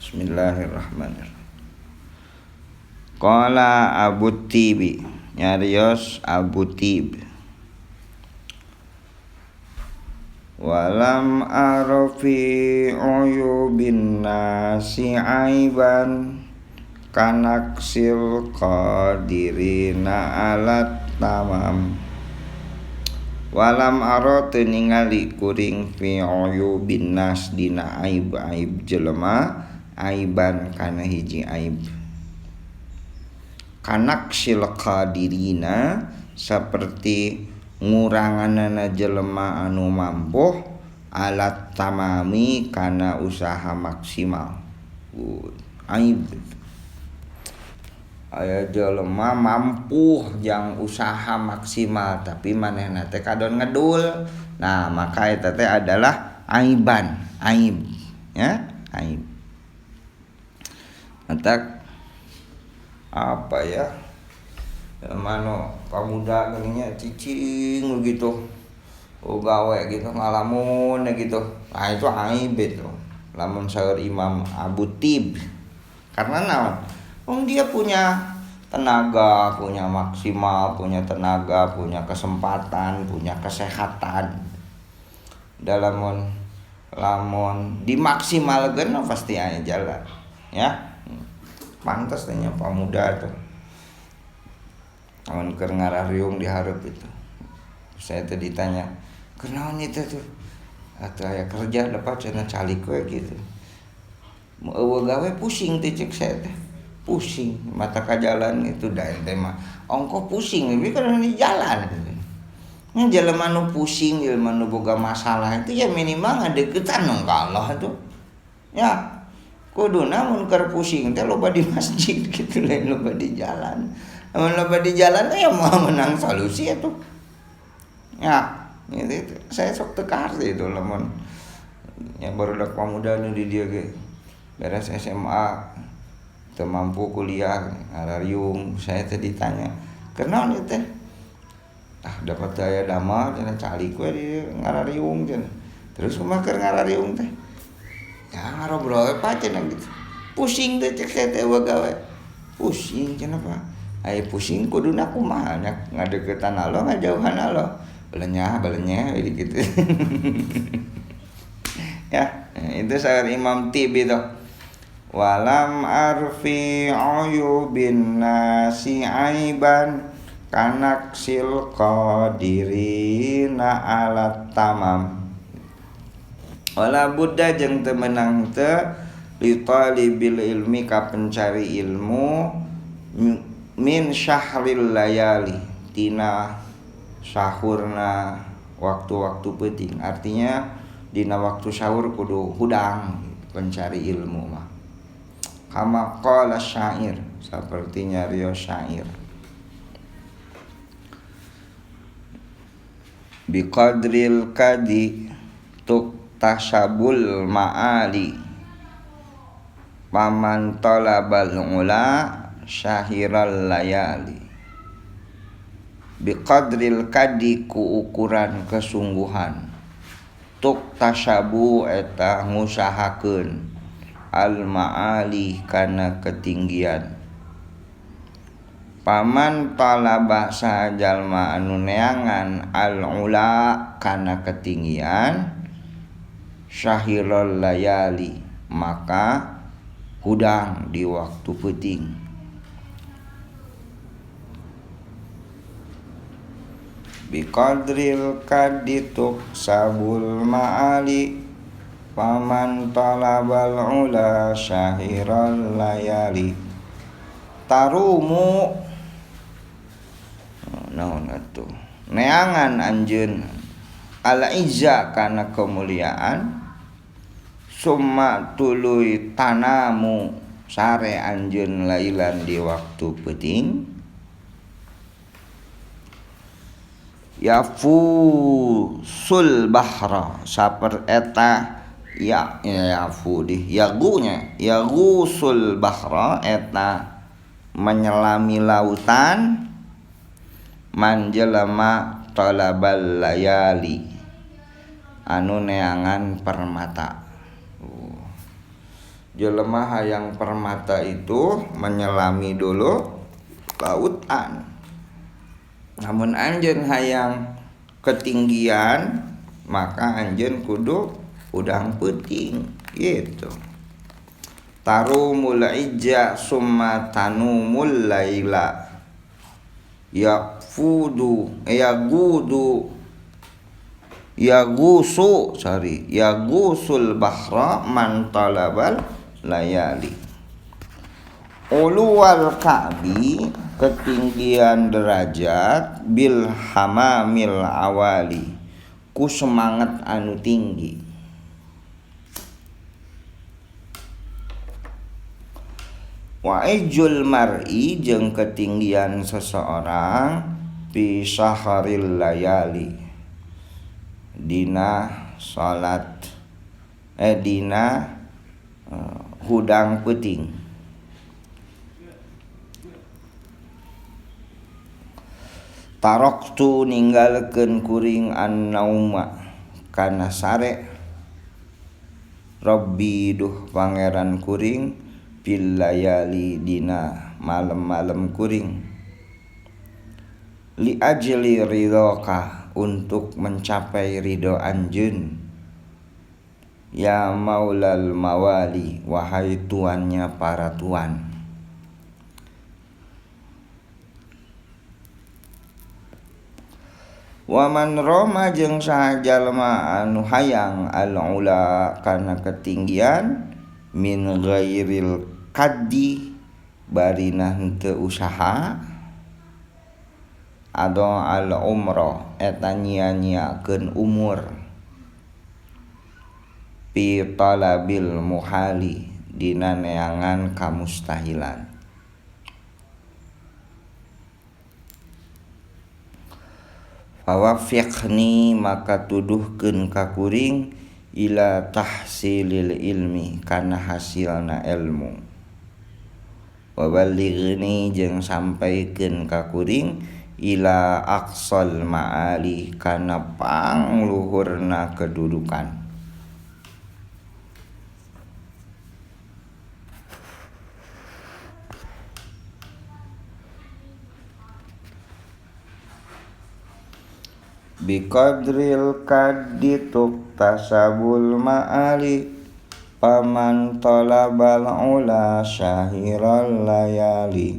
Bismillahirrahmanirrahim. Qala Abu Tibi, nyarios Abu Tib. Walam arafi uyubin nasi aiban kanaksil qadirina alat tamam. Walam aro teu ningali kuring fi uyubin nas dina aib-aib jelema aiban kana hiji aib. Kanaksil qadirina seperti nguranganana jelema anu mampuh alat tamami kana usaha maksimal. Aib aya jelema mampu jang usaha maksimal tapi manehna teh kadon ngedul. Nah, maka eta teh adalah aiban, aib, ya, aib. Antak apa ya? Mano pamuda geuning cicing begitu. Gawe gitu ngalamun gitu. Nah, itu aib itu. Lamun saeur Imam Abu Tib. Karena naon? Dia punya tenaga, punya maksimal, punya tenaga, punya kesempatan, punya kesehatan. Lamun dimaksimalkeun pasti aya jalan, ya. Pantes tanya pemuda tuh. Lamun keur ngarariung di hareup itu. Saya teh ditanya, "Kunaon itu tuh?" Atuh aya kerja dapat cenah calik we gitu. Eueuh gawe pusing teh cek saya teh. Pusing mata ka jalan itu da ente mah ongko pusing tapi kan di jalan gitu. Nya jelema nu pusing, jelema nu boga masalah itu ya minimal ngadeukeutan dong ka Allah tuh. Ya, kuduna mun keur pusing teh loba di masjid gitu lain loba di jalan. Mun loba di jalan ya mau menang solusi atuh. Ya, itu saya sok teu karti itu lamun ya barudak pamuda nu di dieu ge. Beres SMA teu mampu kuliah ngarariung, saya teh ditanya, "Kenaon ieu teh?" Ah, dapat daya damel cenah calik we di ngarariung cenah. Terus kumaha keur ngarariung teh? Ya ngarobrol we pa cenah gitu. Pusing teh cek saya teh gawe. Pusing cenah Pak. Aya pusing kuduna kumaha nya ngadeuketan Allah ngajauhan Allah. Belenyah gitu. Ya, itu saeur Imam Tibi itu. Walam arfi uyubin nasi aiban kanaksil qadirina alat tamam. Wala buddha jeung teu meunang teu li talibil ilmi ka pencari ilmu min syahril layali tina sahurna waktu-waktu penting. Artinya dina waktu sahur kudu hudang pencari ilmu mah. Kama qala syair, seperti nyarios syair. Biqadril kadi tuktasabul ma'ali paman talabal ula syahiral layali. Biqadril kadi ku ukuran kesungguhan tuktasabu eta ngusahakeun al ma'ali kana ketinggian. Paman talaba sajalma anu neangan al ula kana ketinggian syahirul layali maka hudang di waktu peuting. Biqadril kadituk sabul ma'ali paman talabal ula syahiral layali. Tarumu naon atuh neangan anjeun al izza kana kemuliaan summa tuluy tanamu sare anjeun lailan di waktu peuting. Yafusul bahra saper eta yagusul bahra eta menyelami lautan man jelema talabal layali anu neangan permata. jelema hayang permata itu menyelami dulu lautan. Namun anjeun hayang ketinggian, maka anjeun kudu udang peuting gitu. Tarumul ijja summa tanumul laila yagusul bahra man talabal layali. Uluwal ka'bi ketinggian derajat bil hamamil awali ku semangat anu tinggi. Wa ijul mar'i jeung ketinggian seseorang fi syahril layali dina salat hudang peuting. Taroktu ninggalkeun kuring an-nauma kana sare Rabbi duh pangeran kuring fil layali dina malam-malam kuring li ajli ridhoka untuk mencapai ridho anjeun ya maulal mawali wahai tuannya para tuan. Waman roma jeung sajalma anu hayang al-ula kana ketinggian min ghairil kaddi barina henteu usaha ado al umrah eta nyia-nyiakeun umur pi talabil muhali dina neangan kamustahilan. Fawafiqni maka tuduhkeun ka kuring ila tahsilil ilmi kana hasilna ilmu. Waballighni jeung sampaikeun ka kuring ila aqsal ma'ali kana pangluhurna kedudukan. Biqadril kaddi tuktasabul ma'ali paman talabal ula syahiral layali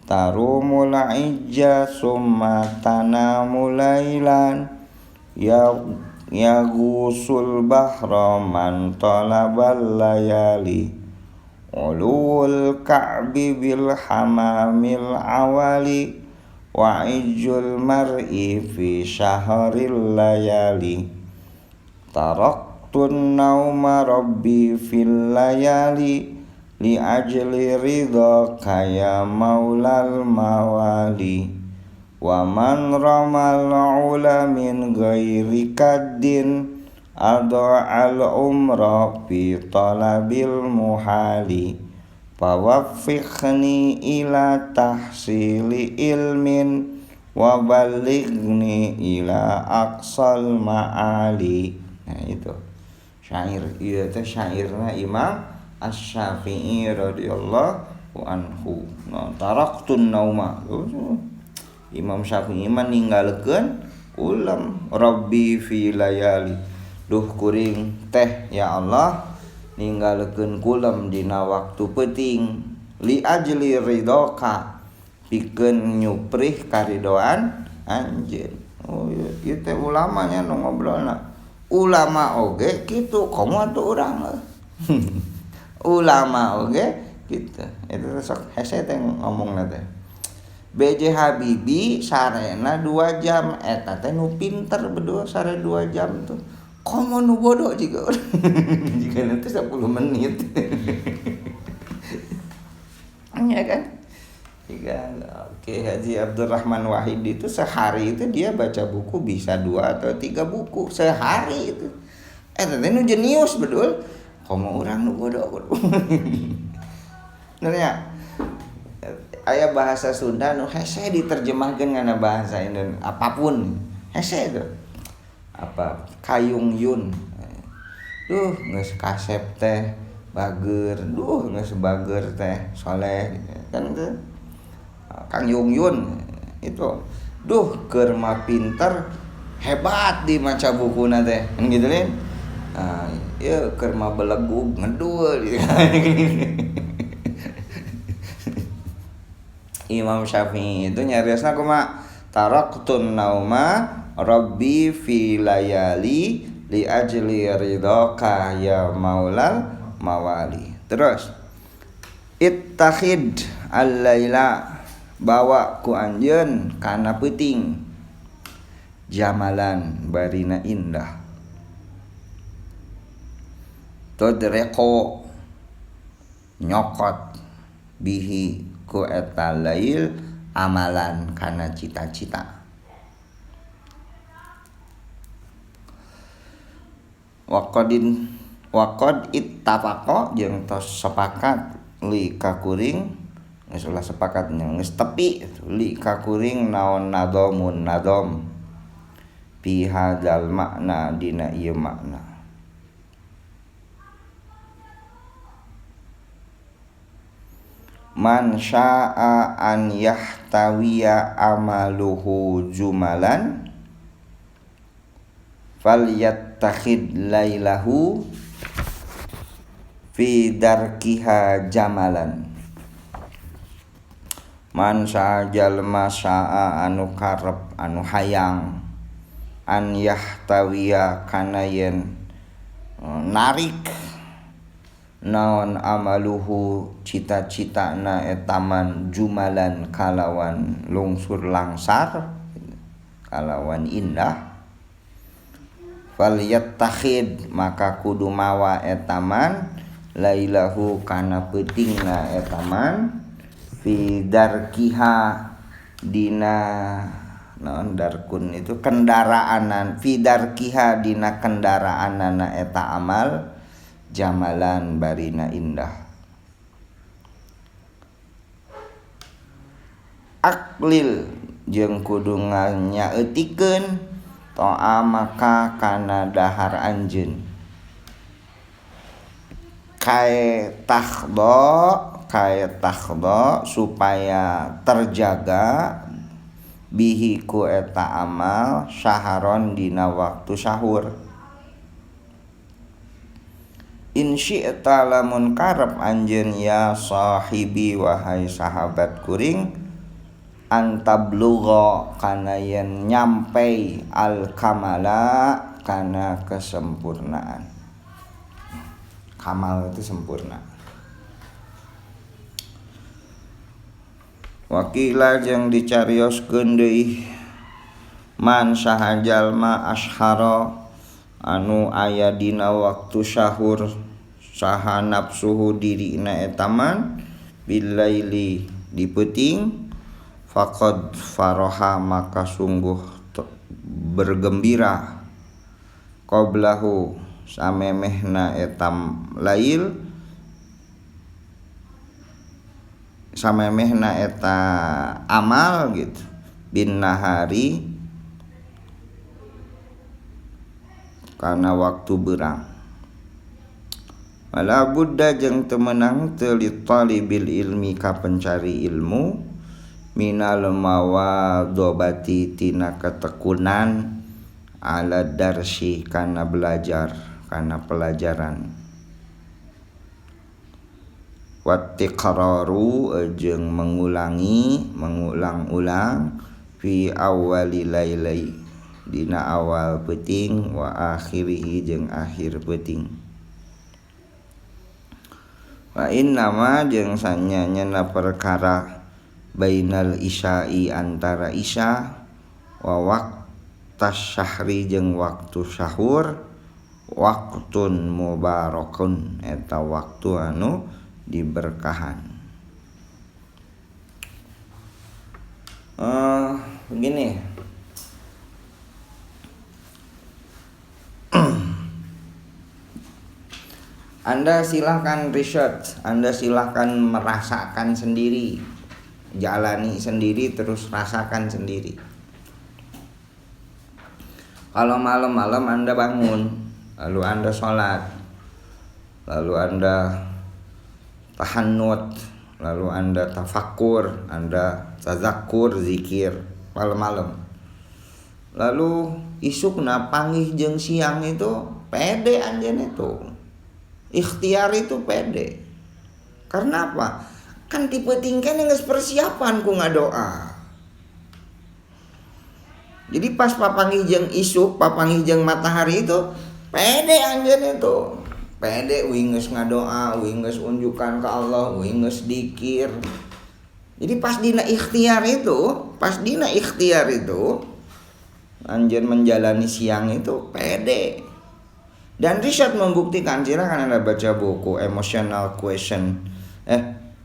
tarumul ijja summa tanamul lailan yagusul bahra man talabal layali ulul ka'bi bil hamamil awali wa ijul mar'i fi syahril layali taraktun nauma rabbi fil layali li ajli ridha kaya maulal mawali wa man ramal ula min ghairi kaddin adha al umra fi talabil muhali fawaffiqni ila tahsili ilmin wa ballighni ila aqsal ma'ali. Nah itu syair, ieu teh syairna Imam Asy-Syafi'i radhiyallahu anhu. Nah, taraktun nauma. Imam Syafi'i mah ninggalkeun ulam Rabbi fi layali. Duh kuring teh ya Allah ninggalkeun kulam dina waktu peuting li ajli ridhoka pikeun nyuprih karidoan anjeun. Oh ieu teh ulamanya nu ngobrolna. Ulama oge kitu komo atuh urang. Ulama oge kitu. Eta sok hese teh ngomongna teh. B.J. Habibie sarena 2 jam eta teh nu pinter berdua sare 2 jam tuh. Komo nu bodoh juga jika nanti 10 menit ya kan jika Oke, Haji Abdurrahman Wahid itu sehari itu dia baca buku bisa 2 atau 3 buku sehari itu tadi nu jenius betul komo orang nu bodoh nanya aya bahasa Sunda nu hese diterjemahkeun kana bahasa Indonesia apapun hese itu apa kayung yun geus kasep teh bager, duh geus bager teh soleh kan teh. Kang Yung Yun itu duh keur mah pinter hebat di maca bukuna teh kan gitu kan. Ieu keur mah belegug ngedul gitu. Imam Syafi'i itu nyariosna kumaha taraktun nauma rabbi fi layali li ajli ridhaka ya maulal mawali. Terus ittakhid al-laila bawa ku anjeun kana peuting jamalan barina indah tudreko nyokot bihi ku eta lail amalan kana cita-cita. Waqad ittafaqa jeung tos sepakat li kakuring geus ulah sepakat geus tepi li kakuring naon nadomun nadom fi hadzal makna dina ieu makna. Man syaa an yahtawiya amaluhu jumalan falyattakhid lailahu fi darkiha jamalan. Man syaa jalma syaa anu karep anu hayang an yahtawiya kana yen narik naon amaluhu cita-citana etaman jumalan kalawan lungsur langsar kalawan indah. Falyattakhid maka kudu mawa etaman lailahu kana peutingna etaman fi darkiha dina naon darkun itu kendaraanan fi darkiha dina kendaraanana eta amal jamalan barina indah. Aklil jeung kudu nyaeutikeun to'a maka kana dahar anjeun kae takhdo supaya terjaga bihi ku eta amal syaharon dina waktu sahur. In syi'ta lamun karep anjeun ya sahibi wahai sahabat kuring antablugha kana yen nyampe al kamala kana kesempurnaan. Kamal itu sempurna. Wakila jeung dicarioskeun deui man saha jalma ashara anu aya dina waktu sahur saha nafsuhu dirina etaman billaili di peuting faqad faraha maka sungguh bergembira qablahu samemehna etam lail samemehna eta amal gitu bin nahari karena waktu berang. Wala budda jeung teu meunang teu li talibil ilmi ka pencari ilmu minal mawadobati tina ketekunan ala darsi kana belajar kana pelajaran. Wattiqraru jeung mengulang-ulang fi awwali lailai dina awal peuting wa akhirih jeung akhir peuting. Wa innama jeung sanyana perkara bainal isya'i antara isya wa waqtas syahri jeung waktu sahur waqtun mubarakun eta waktu anu diberkahan. Begini Anda silahkan research, Anda silahkan merasakan sendiri, jalani sendiri, terus rasakan sendiri. Kalau malam-malam Anda bangun, lalu Anda sholat, lalu Anda tahannut, lalu Anda tafakur, Anda tazakur, zikir malam-malam. Lalu isukna panggih jeung siang itu pede anjeun itu. Ikhtiar itu pede. Karena apa? Kan tipe tingkan yang geus persiapan ku ngadoa. Jadi pas papanggih jeung isuk, papanggih jeung matahari itu pede anjeun itu. Pede uing geus ngadoa, uing geus unjukan ke Allah, uing geus dikir. Jadi pas dina ikhtiar itu, anjeun menjalani siang itu pede. Dan riset membuktikan, silakan Anda baca buku Emotional Question,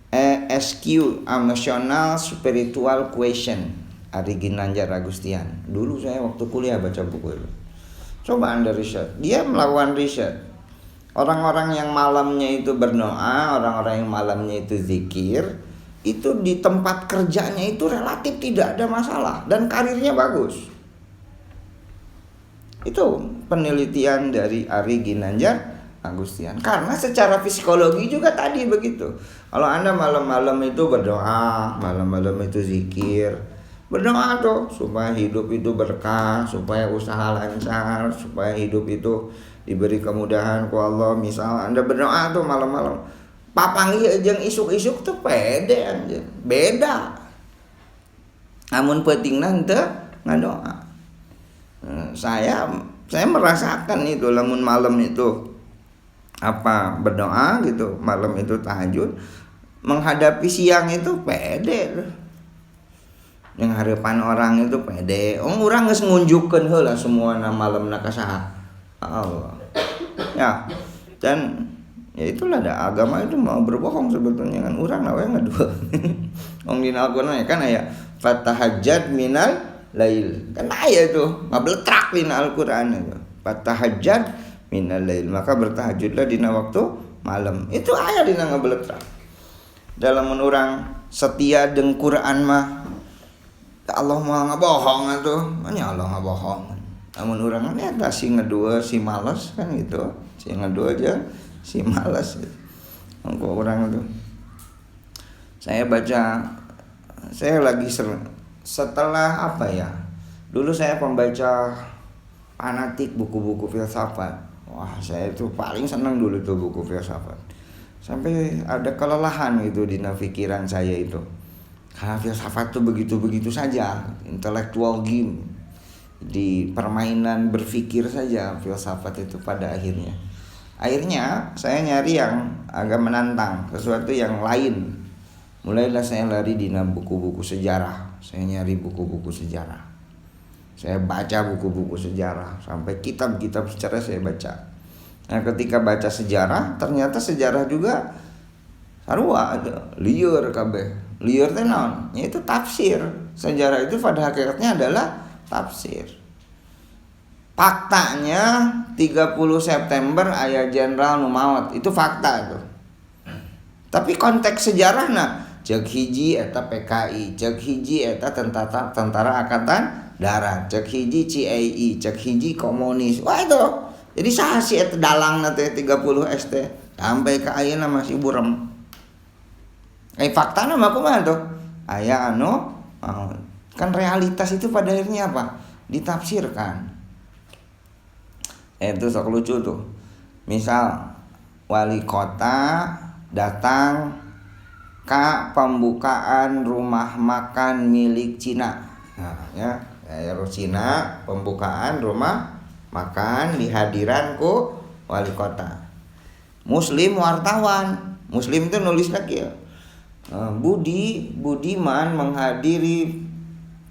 ESQ, Emotional Spiritual Question, Ari Ginanjar Agustian. Dulu saya waktu kuliah baca buku itu. Coba Anda riset. Dia melakukan riset. Orang-orang yang malamnya itu berdoa, orang-orang yang malamnya itu zikir, itu di tempat kerjanya itu relatif tidak ada masalah dan karirnya bagus. Itu penelitian dari Ari Ginanjar Agustian. Karena secara psikologi juga tadi begitu. Kalau Anda malam-malam itu berdoa, malam-malam itu zikir, berdoa tuh supaya hidup itu berkah, supaya usaha lancar, supaya hidup itu diberi kemudahan ku Allah. Misal Anda berdoa tuh malam-malam, papanggih jeung isuk-isuk tuh pede anjeun. Beda. Amun pentingna henteu ngadoa. Saya merasakan itu lamun malam itu berdoa gitu, malam itu tahajud, menghadapi siang itu pede. Yang harapan orang itu pede. Urang geus ngunjukkeun heula semuana malemna ka saha? Allah. Ya. Dan ya itulah ada agama itu mau berbohong sebetulnya kan urang we ngadua. Wong dina Al-Qur'an kan aya fatahajjat minal lail. Kan aya itu, ngabletrak dina Al-Qur'an itu. Fatahajjat minal lail, maka bertahajudlah dina waktu malam. Itu aya dina ngabletrak. Dalam urang setia jeung Quran mah Allah mah ngabohong atuh. Nya Allah ngabohong. Namun urang nya eta si ngedua si males kan gitu. Si ngedua aja si males gitu. Engko urang itu. Saya lagi setelah dulu saya pembaca fanatik buku-buku filsafat. Wah, saya itu paling senang dulu tuh buku filsafat. Sampai ada kelelahan gitu di pikiran saya itu. Karena filsafat tuh begitu-begitu saja, intellectual game, di permainan berpikir saja filsafat itu pada akhirnya. Akhirnya saya nyari yang agak menantang, sesuatu yang lain. Mulailah saya lari di buku-buku sejarah. Saya nyari buku-buku sejarah. Saya baca buku-buku sejarah, sampai kitab-kitab sejarah saya baca. Nah, ketika baca sejarah, ternyata sejarah juga sarua lieur kabeh. Lieur teh naon? Yaitu tafsir. Sejarah itu pada hakikatnya adalah tafsir. Faktanya 30 September aya jenderal nu maot, itu fakta itu. Tapi konteks sejarahna ceuk hiji eta PKI, ceuk hiji eta tentara angkatan darat, ceuk hiji CII, ceuk hiji komunis. Wah itu. Jadi saha si eta dalangna teh 30 ST sampai ka ayeuna masih burem. Faktana mah kumaha tuh? Aya kan realitas itu pada akhirnya apa? Ditafsirkan. Itu sok lucu tuh. Misal wali kota datang ke pembukaan rumah makan milik Cina. Nah, ya, Cina pembukaan rumah makan di hadiran ku wali kota. Muslim wartawan. Muslim itu nulis lagi ya. Budiman menghadiri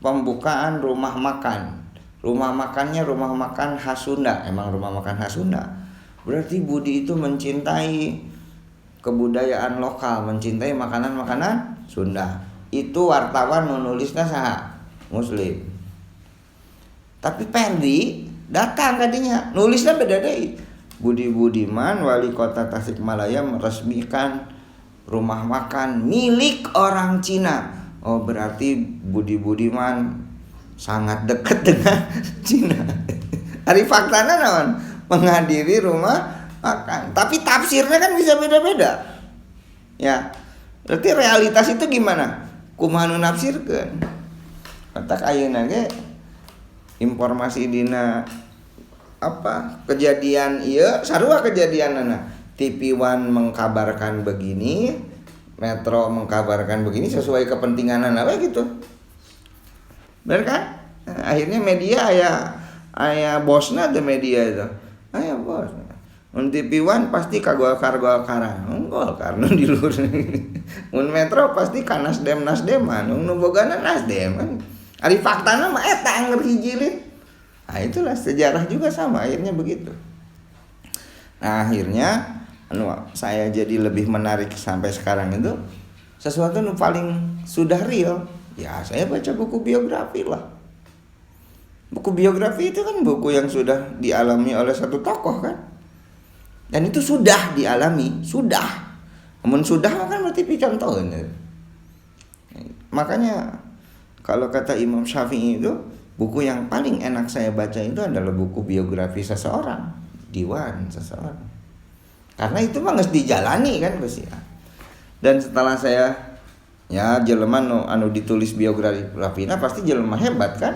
pembukaan rumah makan. Rumah makannya rumah makan khas Sunda. Emang rumah makan khas Sunda. Berarti Budi itu mencintai kebudayaan lokal, mencintai makanan-makanan Sunda. Itu wartawan menulisnya saha? Muslim. Tapi Perdi datang tadinya, nulisnya beda deh. Budi Budiman, wali kota Tasikmalaya meresmikan rumah makan milik orang Cina. Oh, berarti Budi Budiman sangat dekat dengan Cina. Ari faktana naon? Menghadiri rumah Makan. Tapi tafsirnya kan bisa beda-beda. Ya. Berarti realitas itu gimana? Kumaha nu nafsirkeun. Matak ayeuna ge informasi dina kejadian ieu sarua kejadianana. TV One mengkabarkan begini, Metro mengkabarkan begini sesuai kepentingan we gitu. Bener kan? Nah, akhirnya media aya bosna teh media itu. Aya bos. Mun TV One pasti ka Golkar-Golkaran. Golkar nu di luhur. Mun Metro pasti ka Nasdem-Nasdeman, nu bogana Nasdem kan. Ari faktana mah eta angger hiji leuh. Nah, itulah sejarah juga sama akhirnya begitu. Nah, akhirnya saya jadi lebih menarik sampai sekarang itu sesuatu yang paling sudah real. Ya, saya baca buku biografi lah. Buku biografi itu kan buku yang sudah dialami oleh satu tokoh kan. Dan itu sudah dialami, sudah. Namun sudah kan berarti dicontohin. Makanya kalau kata Imam Syafi'i itu, buku yang paling enak saya baca itu adalah buku biografi seseorang, diwan seseorang. Karena itu mah geus dijalani kan Gus ya. Dan setelah saya jelema anu ditulis biografina pasti jelema hebat kan.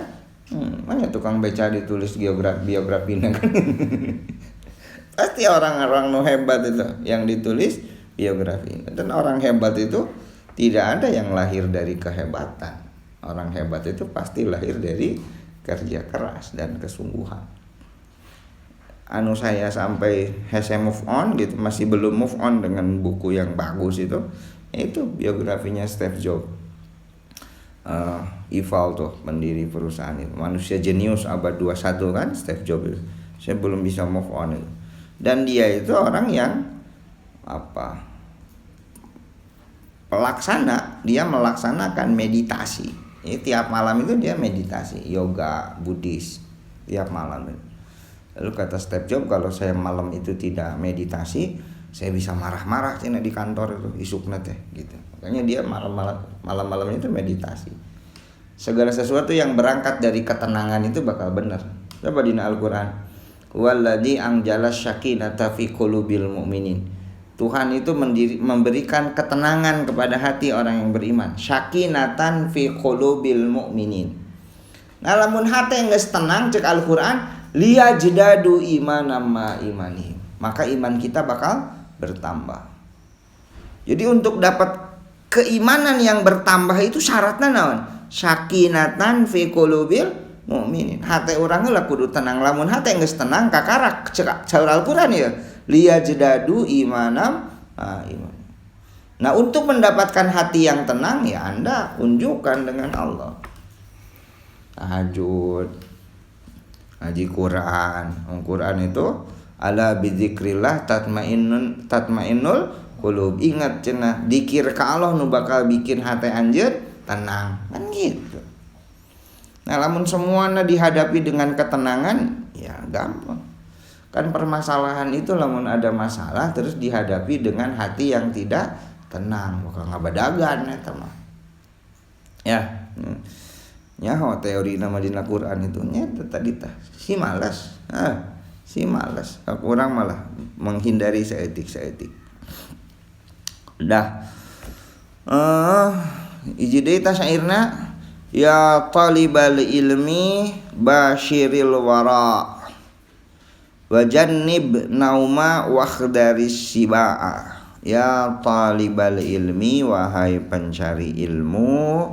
Mana tukang beca ditulis biografina kan. Pasti orang-orang nu hebat itu yang ditulis biografi. Dan orang hebat itu tidak ada yang lahir dari kehebatan. Orang hebat itu pasti lahir dari kerja keras dan kesungguhan. Anu saya sampai hese move on gitu, masih belum move on dengan buku yang bagus itu biografinya Steve Jobs. Ival tuh pendiri perusahaan itu, manusia jenius abad 21 kan Steve Jobs itu. Saya belum bisa move on itu. Dan dia itu orang yang pelaksana, dia melaksanakan meditasi. Tiap malam itu dia meditasi, yoga, Buddhis tiap malam. Lalu kata Steve Jobs, kalau saya malam itu tidak meditasi, saya bisa marah-marah cina di kantor itu isukna teh gitu. Makanya dia malam-malam itu meditasi. Segala sesuatu yang berangkat dari ketenangan itu bakal benar. Coba di Al-Qur'an. Walladzi anjala syakinata fi qulubil mu'minin. Tuhan itu memberikan ketenangan kepada hati orang yang beriman. Syakinatan fi qulubil mu'minin. Nah, lamun hati yang geus tenang cek Al-Qur'an, liyajdadu imanam ma imanihim. Maka iman kita bakal bertambah. Jadi untuk dapat keimanan yang bertambah itu syaratnya naon? Syakinatan fi qulubil mu'minin. Hati urang heula kudu tenang. Lamun hati geus tenang kakarak cek Al-Qur'an ya. Liyajdadu imanam iman. Nah, untuk mendapatkan hati yang tenang ya Anda unjukkan dengan Allah. Tahajud, ngaji Quran. Quran itu ala bidzikrillah tatmainnul qulub. Ingat cenah zikir ka Allah nu bakal bikin hati anjeun tenang. Kan gitu. Nah, lamun semuanya dihadapi dengan ketenangan, ya gampang. Kan permasalahan itu lamun ada masalah terus dihadapi dengan hati yang tidak tenang, bakal ngabadagan eta mah. Ya. Nyaho teori nama dina Quran itu nya tadi tah si malas. Si malas. Urang malah menghindari saeutik-saeutik. Dah. Hiji deui tah syairna ya talibal ilmi basyiril wara wajannib nauma wakhdaris sibaa. Ya talibal ilmi, wahai pencari ilmu,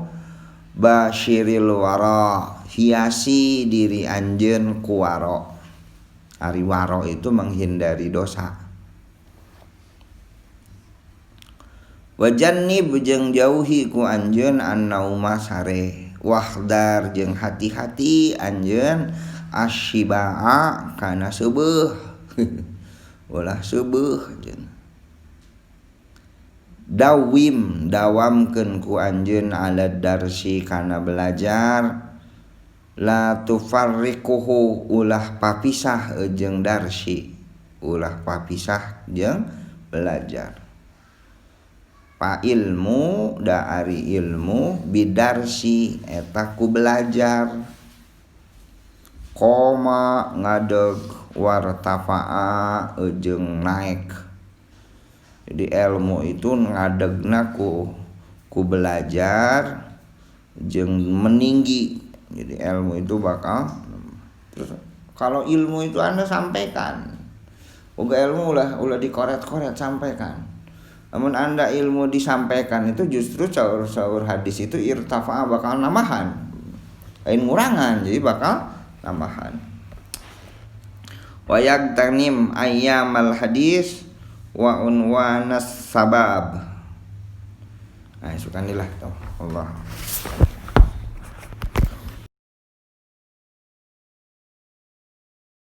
basyiril wara, hiasi diri anjeun ku waro. Ari waro itu menghindari dosa. Wajannib jeung jauhi ku anjeun an-nauma sare. Wahdar jeung hati-hati anjeun asyibaa kana seubeuh. Ulah seubeuh jeung. Dawamkeun ku anjeun ala darsi kana belajar. La tufarriquhu, ulah papisah jeung darsi. Ulah papisah jeung belajar. Pa ilmu da ari ilmu bidarsi eta ku belajar. Koma ngadeg wartafa'a jeung naik. Jadi ilmu itu ngadegna ku belajar jeung meninggi. Jadi ilmu itu bakal terus kalau ilmu itu Anda sampaikan. Boga ilmu ulah dikoret-koret sampaikan. Namun Anda ilmu disampaikan itu justru saur hadis itu irtafa'a bakal namahan. Lain ngurangan jadi bakal namahan. Wa yagtanim ayyamal hadis wa unwanas sabab. Nah, sukanilah tuh Allah.